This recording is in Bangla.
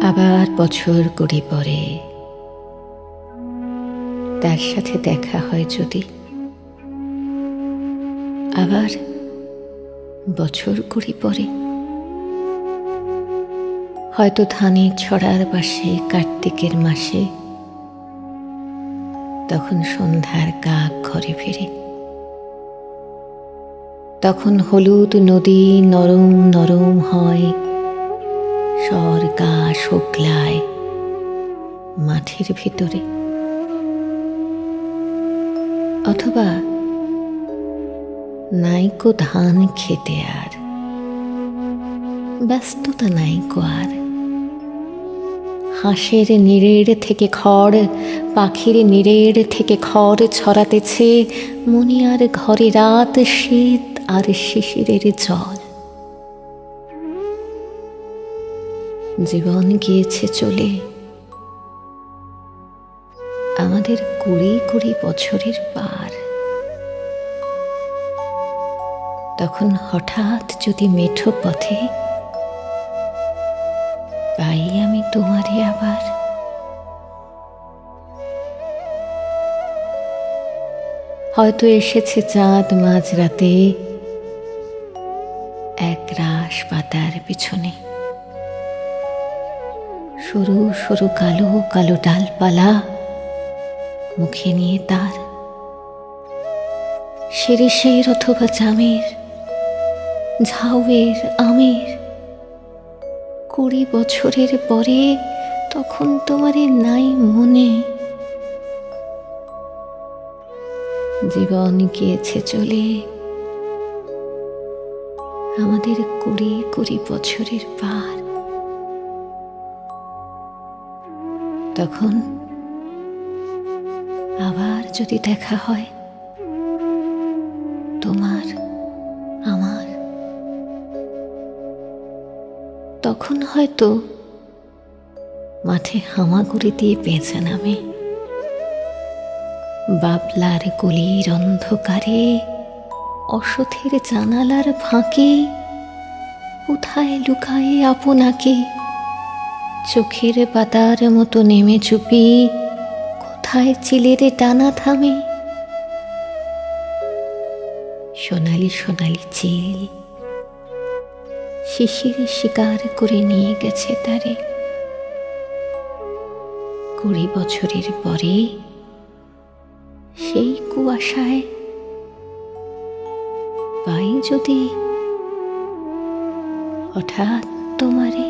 আবার বছর কুড়ি পরে তার সাথে দেখা হয় যদি, আবার বছর কুড়ি পরে হয়তো ধানের ছড়ার পাশে কার্তিকের মাসে, তখন সন্ধ্যার কাক ঘরে ফিরে, তখন হলুদ নদী নরম নরম হয়, স্বর্গা শুক্লায় মাঠের ভিতরে। অথবা নাইকো ধান খেতে আর ব্যস্ততা নাইকো আর, হাঁসের নিরেড় থেকে খড়, পাখির নিরেড় থেকে খড় ছড়াতেছে মুনিয়ার ঘরে রাত, শীত আর শিশিরের জল। জীবন গিয়েছে চলে আমাদের কুড়ি কুড়ি বছরের পার। তখন হঠাৎ যদি মেঠো পথে পাই আমি তোমারে আবার, হয়তো এসেছে চাঁদ মাঝরাতে এক রাশ পাতার পিছনে, সরু সরু কালো কালো ডালপালা মুখে নিয়ে তার, শিরিষের অথবা জামের, ঝাউয়ের, আমের। কুড়ি বছরের পরে তখন তোমারে নাই মনে। জীবন গিয়েছে চলে আমাদের কুড়ি কুড়ি বছরের পার। তখন আবার যদি দেখা হয় তোমার আমার, তখন হয়তো মাঠে হামাগুড়ি দিয়ে পেঁচা নামে, বাবলার গলির অন্ধকারে, অসথের জানালার ফাঁকে কোথায় লুকায়ে আপনাকে, চোখের পাতার মতো নেমে চুপি কোথায় চিলের টানা থামে। সোনালি সোনালি চিল শিশির শিকার করে নিয়ে গেছে তারে। কুড়ি বছরের পরে সেই কুয়াশায় পাই যদি হঠাৎ তোমারে।